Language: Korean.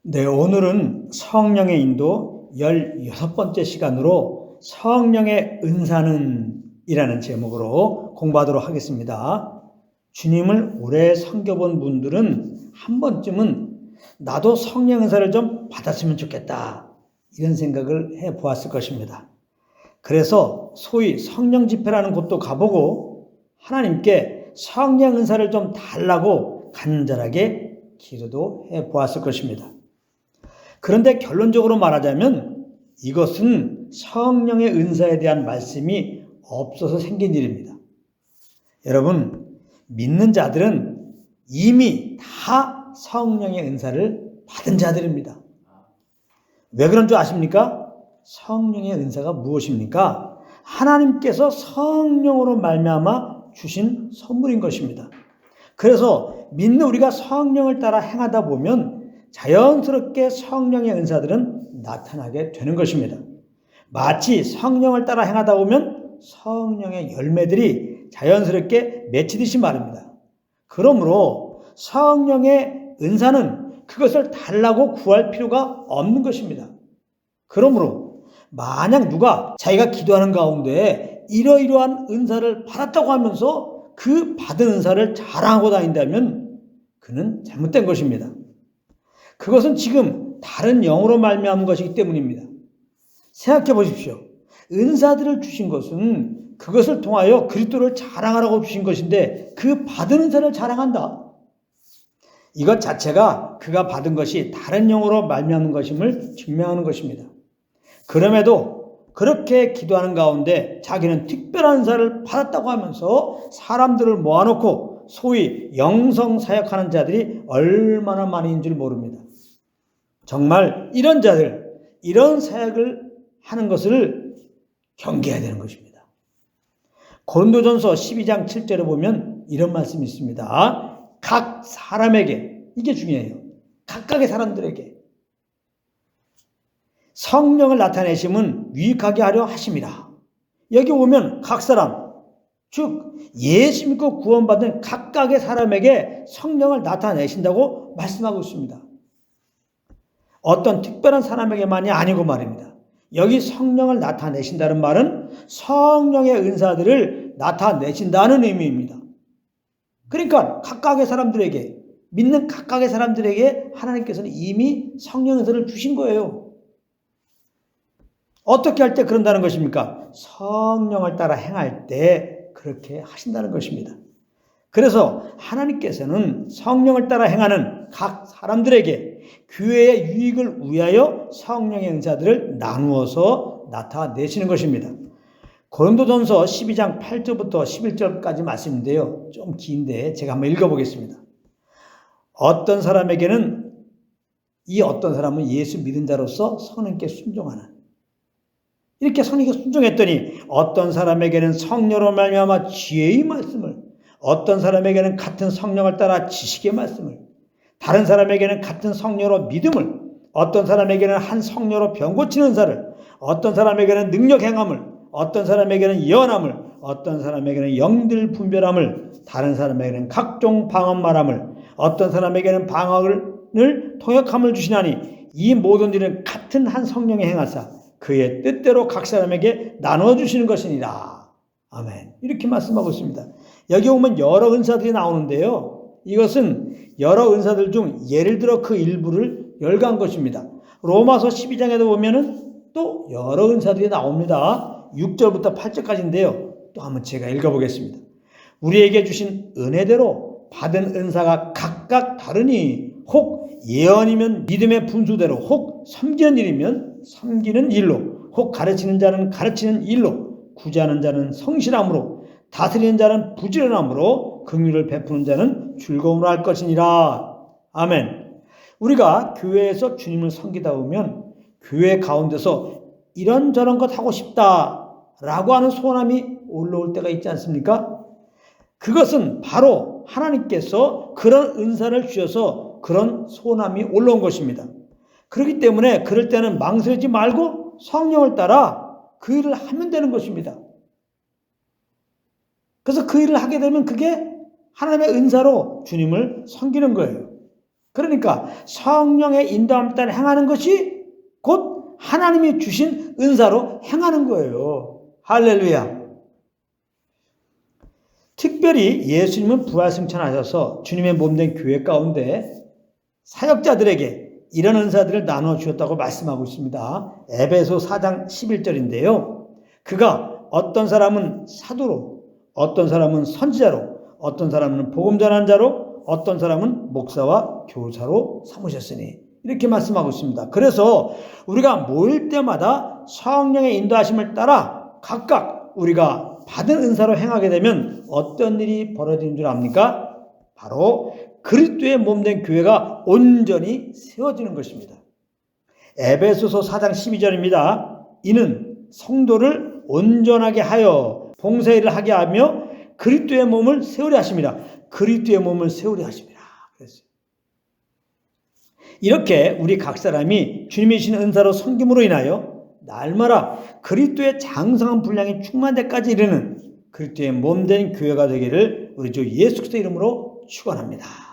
네, 오늘은 성령의 인도 16번째 시간으로 성령의 은사는 이라는 제목으로 공부하도록 하겠습니다. 주님을 오래 섬겨본 분들은 한 번쯤은 나도 성령 은사를 좀 받았으면 좋겠다 이런 생각을 해보았을 것입니다. 그래서 소위 성령 집회라는 곳도 가보고 하나님께 성령 은사를 좀 달라고 간절하게 기도도 해보았을 것입니다. 그런데 결론적으로 말하자면 이것은 성령의 은사에 대한 말씀이 없어서 생긴 일입니다. 여러분, 믿는 자들은 이미 다 성령의 은사를 받은 자들입니다. 왜 그런 줄 아십니까? 성령의 은사가 무엇입니까? 하나님께서 성령으로 말미암아 주신 선물인 것입니다. 그래서 믿는 우리가 성령을 따라 행하다 보면 자연스럽게 성령의 은사들은 나타나게 되는 것입니다. 마치 성령을 따라 행하다 보면 성령의 열매들이 자연스럽게 맺히듯이 말입니다. 그러므로 성령의 은사는 그것을 달라고 구할 필요가 없는 것입니다. 그러므로 만약 누가 자기가 기도하는 가운데 이러이러한 은사를 받았다고 하면서 그 받은 은사를 자랑하고 다닌다면 그는 잘못된 것입니다. 그것은 지금 다른 영으로 말미암은 것이기 때문입니다. 생각해 보십시오. 은사들을 주신 것은 그것을 통하여 그리스도를 자랑하라고 주신 것인데 그 받은 은사를 자랑한다. 이것 자체가 그가 받은 것이 다른 영으로 말미암은 것임을 증명하는 것입니다. 그럼에도 그렇게 기도하는 가운데 자기는 특별한 은사를 받았다고 하면서 사람들을 모아놓고 소위 영성 사역하는 자들이 얼마나 많은 줄 모릅니다. 정말 이런 자들, 이런 사역을 하는 것을 경계해야 되는 것입니다. 고린도전서 12장 7절에 보면 이런 말씀이 있습니다. 각 사람에게, 이게 중요해요. 각각의 사람들에게 성령을 나타내심은 유익하게 하려 하심이라. 여기 보면 각 사람, 즉 예수 믿고 구원받은 각각의 사람에게 성령을 나타내신다고 말씀하고 있습니다. 어떤 특별한 사람에게만이 아니고 말입니다. 여기 성령을 나타내신다는 말은 성령의 은사들을 나타내신다는 의미입니다. 그러니까 각각의 사람들에게, 믿는 각각의 사람들에게 하나님께서는 이미 성령 은사를 주신 거예요. 어떻게 할 때 그런다는 것입니까? 성령을 따라 행할 때 그렇게 하신다는 것입니다. 그래서 하나님께서는 성령을 따라 행하는 각 사람들에게 교회의 유익을 위하여 성령의 은사들을 나누어서 나타내시는 것입니다. 고린도전서 12장 8절부터 11절까지 말씀인데요. 좀 긴데 제가 한번 읽어보겠습니다. 어떤 사람에게는 어떤 사람은 예수 믿은 자로서 성령께 순종하는, 이렇게 성령께 순종했더니 어떤 사람에게는 성령으로 말미암아 지혜의 말씀을, 어떤 사람에게는 같은 성령을 따라 지식의 말씀을, 다른 사람에게는 같은 성령으로 믿음을, 어떤 사람에게는 한 성령으로 병 고치는 은사를, 어떤 사람에게는 능력 행함을, 어떤 사람에게는 예언함을, 어떤 사람에게는 영들 분별함을, 다른 사람에게는 각종 방언 말함을, 어떤 사람에게는 방언을 통역함을 주시나니 이 모든 일은 같은 한 성령의 행하사 그의 뜻대로 각 사람에게 나누어 주시는 것이니라. 아멘. 이렇게 말씀하고 있습니다. 여기 보면 여러 은사들이 나오는데요. 이것은 여러 은사들 중 예를 들어 그 일부를 열거한 것입니다. 로마서 12장에도 보면은 또 여러 은사들이 나옵니다. 6절부터 8절까지인데요. 또 한번 제가 읽어보겠습니다. 우리에게 주신 은혜대로 받은 은사가 각각 다르니 혹 예언이면 믿음의 분수대로, 혹 섬기는 일이면 섬기는 일로, 혹 가르치는 자는 가르치는 일로, 구제하는 자는 성실함으로, 다스리는 자는 부지런함으로, 긍휼을 베푸는 자는 즐거움으로 할 것이니라. 아멘. 우리가 교회에서 주님을 섬기다 보면 교회 가운데서 이런저런 것 하고 싶다라고 하는 소원함이 올라올 때가 있지 않습니까? 그것은 바로 하나님께서 그런 은사를 주셔서 그런 소원함이 올라온 것입니다. 그렇기 때문에 그럴 때는 망설이지 말고 성령을 따라 그 일을 하면 되는 것입니다. 그래서 그 일을 하게 되면 그게 하나님의 은사로 주님을 섬기는 거예요. 그러니까 성령의 인도함 따라 행하는 것이 곧 하나님이 주신 은사로 행하는 거예요. 할렐루야. 특별히 예수님은 부활승천하셔서 주님의 몸된 교회 가운데 사역자들에게 이런 은사들을 나눠 주셨다고 말씀하고 있습니다. 에베소 4장 11절인데요. 그가 어떤 사람은 사도로, 어떤 사람은 선지자로, 어떤 사람은 복음 전하는 자로, 어떤 사람은 목사와 교사로 삼으셨으니 이렇게 말씀하고 있습니다. 그래서 우리가 모일 때마다 성령의 인도하심을 따라 각각 우리가 받은 은사로 행하게 되면 어떤 일이 벌어지는 줄 압니까? 바로 그리스도의 몸된 교회가 온전히 세워지는 것입니다. 에베소서 4장 12절입니다. 이는 성도를 온전하게 하여 봉사일을 하게 하며 그리스도의 몸을 세우려 하심이라. 그리스도의 몸을 세우려 하심이라. 그랬어요. 이렇게 우리 각 사람이 주님이 주신 은사로 섬김으로 인하여 날마다 그리스도의 장성한 분량이 충만할 때까지 이르는 그리스도의 몸된 교회가 되기를 우리 주 예수 그리스도 이름으로 축원합니다.